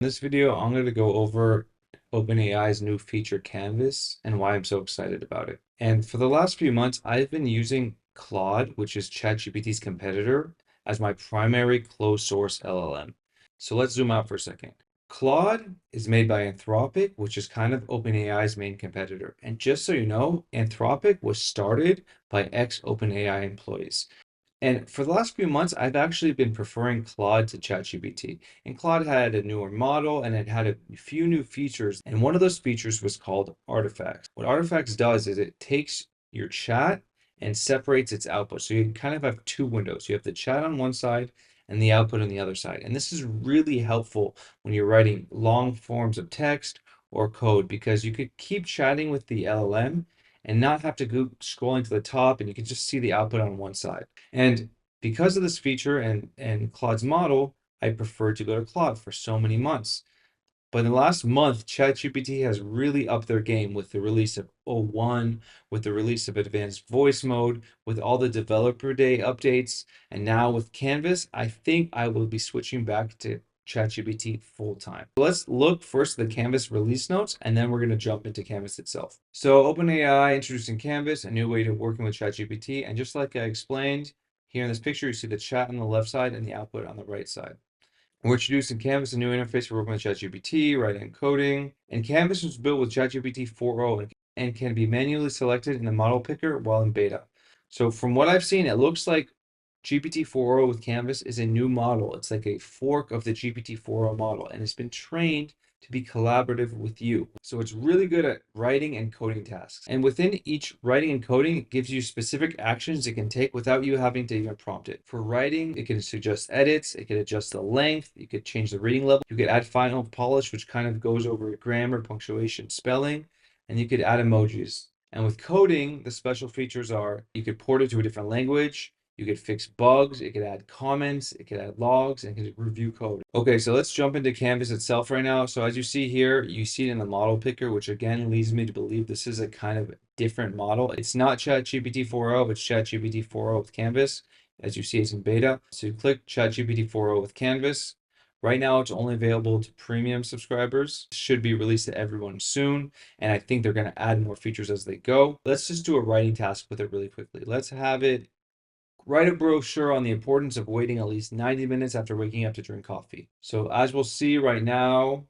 In this video, I'm going to go over OpenAI's new feature Canvas and why I'm so excited about it. And for the last few months, I've been using Claude, which is ChatGPT's competitor, as my primary closed source LLM. So let's zoom out for a second. Claude is made by Anthropic, which is kind of OpenAI's main competitor. And just so you know, Anthropic was started by ex-OpenAI employees. And for the last few months, I've actually been preferring Claude to ChatGPT. And Claude had a newer model and it had a few new features. And one of those features was called Artifacts. What Artifacts does is it takes your chat and separates its output. So you kind of have two windows. You have the chat on one side and the output on the other side. And this is really helpful when you're writing long forms of text or code because you could keep chatting with the LLM and not have to go scrolling to the top and you can just see the output on one side. And because of this feature and Claude's model, I prefer to go to Claude for so many months. But in the last month, ChatGPT has really upped their game with the release of O1, with the release of advanced voice mode, with all the developer day updates, and now with Canvas, I think I will be switching back to ChatGPT full time. Let's look first at the Canvas release notes, and then we're going to jump into Canvas itself. So OpenAI introducing Canvas, a new way to working with ChatGPT, and just like I explained, here in this picture, you see the chat on the left side and the output on the right side. We're introducing Canvas, a new interface for working with ChatGPT, writing and coding. And Canvas was built with ChatGPT 4.0 and can be manually selected in the model picker while in beta. So from what I've seen, it looks like GPT 4.0 with Canvas is a new model. It's like a fork of the GPT 4.0 model, and it's been trained to be collaborative with you. So it's really good at writing and coding tasks. And within each writing and coding, it gives you specific actions it can take without you having to even prompt it. For writing, it can suggest edits, it can adjust the length, you could change the reading level, you could add final polish, which kind of goes over grammar, punctuation, spelling, and you could add emojis. And with coding, the special features are you could port it to a different language, you could fix bugs, it could add comments, it could add logs, and it could review code. Okay, so let's jump into Canvas itself right now. So as you see here, you see it in the model picker, which again leads me to believe this is a kind of different model. It's not ChatGPT 4.0, but ChatGPT 4.0 with Canvas. As you see, it's in beta. So you click ChatGPT 4.0 with Canvas. Right now, it's only available to premium subscribers. It should be released to everyone soon, and I think they're going to add more features as they go. Let's just do a writing task with it really quickly. Let's have it write a brochure on the importance of waiting at least 90 minutes after waking up to drink coffee. So as we'll see right now,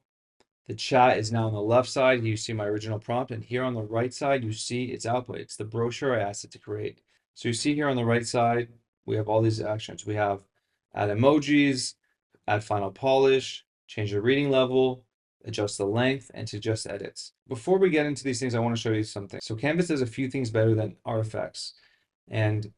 the chat is now on the left side. You see my original prompt, and here on the right side, you see its output. It's the brochure I asked it to create. So you see here on the right side, we have all these actions. We have add emojis, add final polish, change the reading level, adjust the length, and suggest edits. Before we get into these things, I want to show you something. So Canvas does a few things better than Artifacts. And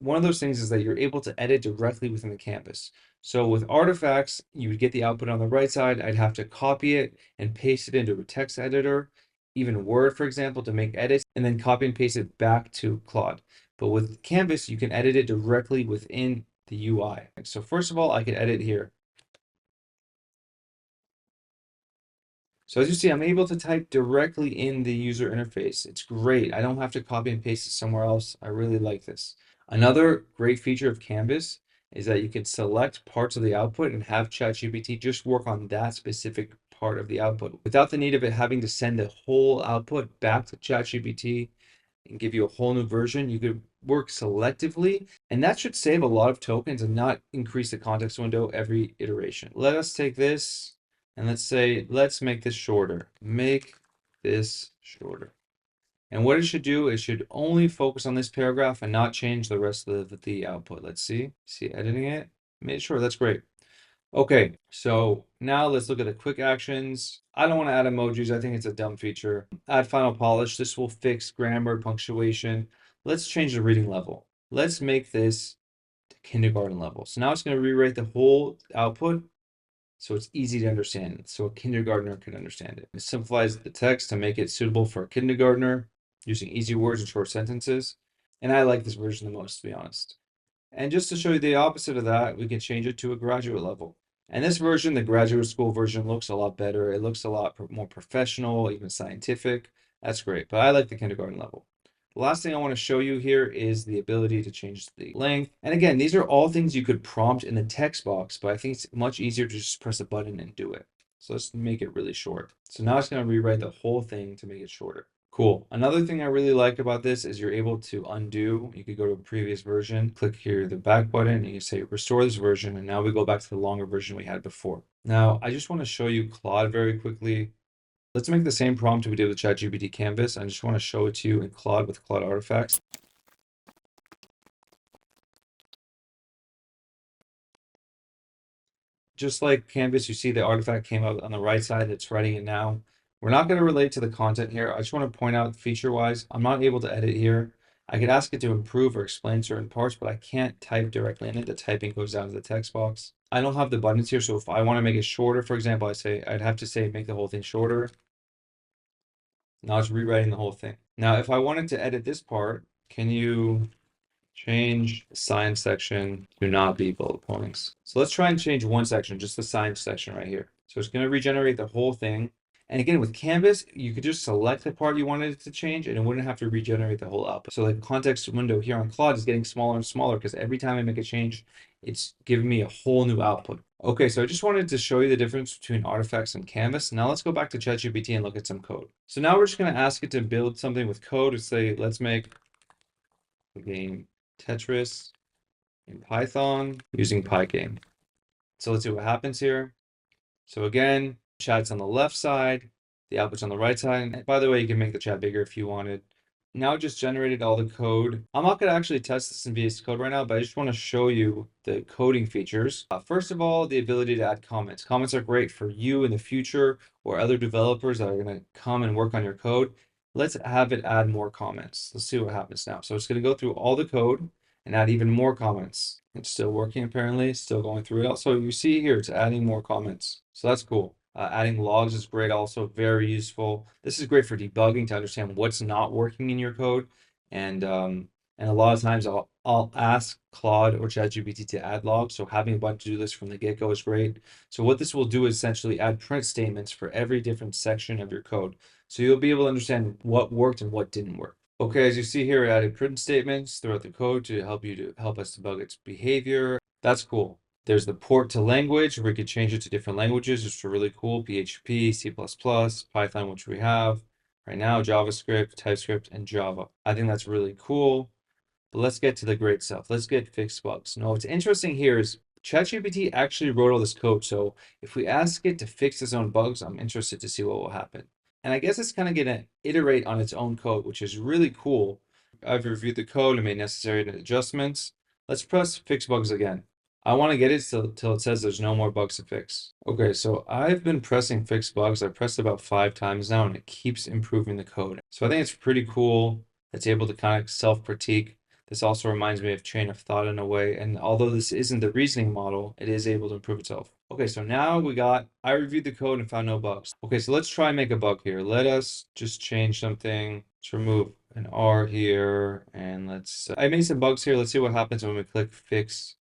one of those things is that you're able to edit directly within the canvas. So with Artifacts, you would get the output on the right side. I'd have to copy it and paste it into a text editor, even Word, for example, to make edits, and then copy and paste it back to Claude. But with Canvas, you can edit it directly within the UI. So first of all, I can edit here. So as you see, I'm able to type directly in the user interface. It's great. I don't have to copy and paste it somewhere else. I really like this. Another great feature of Canvas is that you can select parts of the output and have ChatGPT just work on that specific part of the output without the need of it having to send the whole output back to ChatGPT and give you a whole new version. You could work selectively, and that should save a lot of tokens and not increase the context window every iteration. Let us take this and let's say, let's make this shorter. Make this shorter. And what it should do is should only focus on this paragraph and not change the rest of the output. Let's see editing it. Made it short, that's great. Okay, so now let's look at the quick actions. I don't want to add emojis. I think it's a dumb feature. Add final polish. This will fix grammar, punctuation. Let's change the reading level. Let's make this kindergarten level. So now it's going to rewrite the whole output so it's easy to understand, so a kindergartner can understand it. It simplifies the text to make it suitable for a kindergartner, using easy words and short sentences. And I like this version the most, to be honest. And just to show you the opposite of that, we can change it to a graduate level. And this version, the graduate school version, looks a lot better. It looks a lot more professional, even scientific. That's great, but I like the kindergarten level. The last thing I want to show you here is the ability to change the length. And again, these are all things you could prompt in the text box, but I think it's much easier to just press a button and do it. So let's make it really short. So now it's going to rewrite the whole thing to make it shorter. Cool. Another thing I really like about this is you're able to undo. You could go to a previous version, click here the back button, and you say restore this version, and now we go back to the longer version we had before. Now, I just want to show you Claude very quickly. Let's make the same prompt we did with ChatGPT Canvas. I just want to show it to you in Claude with Claude Artifacts. Just like Canvas, you see the artifact came out on the right side. It's writing it now. We're not going to relate to the content here. I just want to point out feature-wise, I'm not able to edit here. I could ask it to improve or explain certain parts, but I can't type directly in it. The typing goes down to the text box. I don't have the buttons here, so if I want to make it shorter, for example, I'd have to say make the whole thing shorter. Now it's rewriting the whole thing. Now, if I wanted to edit this part, can you change science section to not be bullet points? So let's try and change one section, just the science section right here. So it's going to regenerate the whole thing. And again, with Canvas, you could just select the part you wanted it to change and it wouldn't have to regenerate the whole output. So the context window here on Claude is getting smaller and smaller because every time I make a change, it's giving me a whole new output. Okay, so I just wanted to show you the difference between artifacts and Canvas. Now let's go back to ChatGPT and look at some code. So now we're just going to ask it to build something with code and say, let's make a game Tetris in Python using Pygame. So let's see what happens here. So again, chat's on the left side, the output's on the right side. And by the way, you can make the chat bigger if you wanted. Now it just generated all the code. I'm not going to actually test this in VS Code right now, but I just want to show you the coding features. First of all, the ability to add comments. Comments are great for you in the future or other developers that are going to come and work on your code. Let's have it add more comments. Let's see what happens now. So it's going to go through all the code and add even more comments. It's still working apparently, still going through it. Also, you see here, it's adding more comments. So that's cool. Adding logs is great, also very useful. This is great for debugging to understand what's not working in your code. And a lot of times I'll ask Claude or ChatGPT to add logs. So having a button to do this from the get-go is great. So what this will do is essentially add print statements for every different section of your code. So you'll be able to understand what worked and what didn't work. Okay, as you see here, it added print statements throughout the code to help us debug its behavior. That's cool. There's the port to language, where we could change it to different languages, which are really cool. PHP, C++, Python, which we have right now, JavaScript, TypeScript, and Java. I think that's really cool. But let's get to the great stuff. Let's get fixed bugs. Now, what's interesting here is ChatGPT actually wrote all this code. So if we ask it to fix its own bugs, I'm interested to see what will happen. And I guess it's kind of going to iterate on its own code, which is really cool. I've reviewed the code and made necessary adjustments. Let's press fix bugs again. I want to get it till it says there's no more bugs to fix. Okay, so I've been pressing fix bugs. I've pressed about 5 times now and it keeps improving the code. So I think it's pretty cool. It's able to kind of self-critique. This also reminds me of chain of thought in a way. And although this isn't the reasoning model, it is able to improve itself. Okay, so now I reviewed the code and found no bugs. Okay, so let's try and make a bug here. Let us just change something. Let's remove an R here. And I made some bugs here. Let's see what happens when we click fix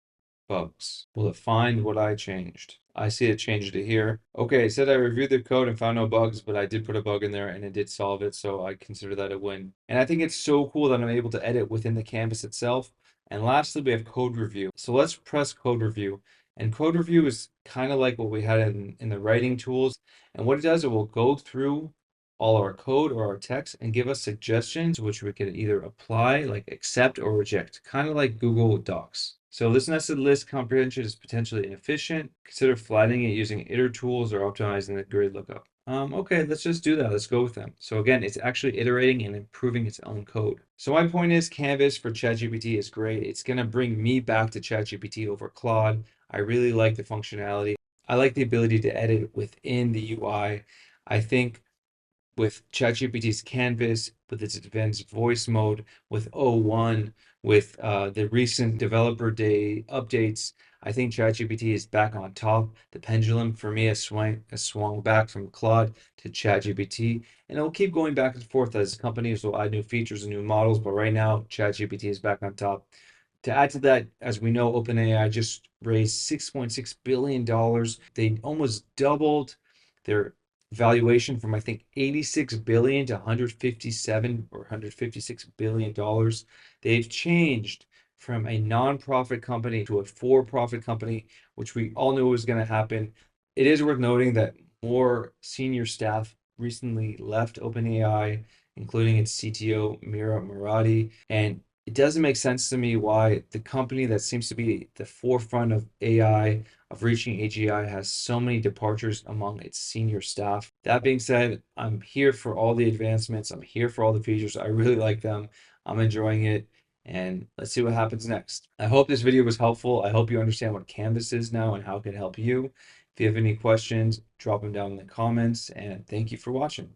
bugs. Will it find what I changed? I see it changed it here. Okay, it said I reviewed the code and found no bugs, but I did put a bug in there and it did solve it, so I consider that a win. And I think it's so cool that I'm able to edit within the canvas itself. And lastly, we have code review. So let's press code review. And code review is kind of like what we had in the writing tools. And what it does, it will go through all our code or our text and give us suggestions, which we could either apply, like accept or reject, kind of like Google Docs. So this nested list comprehension is potentially inefficient. Consider flattening it using iter tools or optimizing the grid lookup. Okay, let's just do that. Let's go with them. So again, it's actually iterating and improving its own code. So my point is Canvas for ChatGPT is great. It's going to bring me back to ChatGPT over Claude. I really like the functionality. I like the ability to edit within the UI. I think with ChatGPT's Canvas, with its advanced voice mode, with O1, with the recent Developer Day updates, I think ChatGPT is back on top. The pendulum for me has swung back from Claude to ChatGPT, and it will keep going back and forth as companies will add new features and new models. But right now, ChatGPT is back on top. To add to that, as we know, OpenAI just raised $6.6 billion. They almost doubled their valuation from I think 86 billion to 157 or 156 billion dollars. They've changed from a non-profit company to a for-profit company, which we all knew was going to happen. It is worth noting that more senior staff recently left OpenAI, including its CTO, Mira Murati. And it doesn't make sense to me why the company that seems to be the forefront of AI, of reaching AGI, has so many departures among its senior staff. That being said, I'm here for all the advancements. I'm here for all the features. I really like them. I'm enjoying it. And let's see what happens next. I hope this video was helpful. I hope you understand what Canvas is now and how it can help you. If you have any questions, drop them down in the comments, and thank you for watching.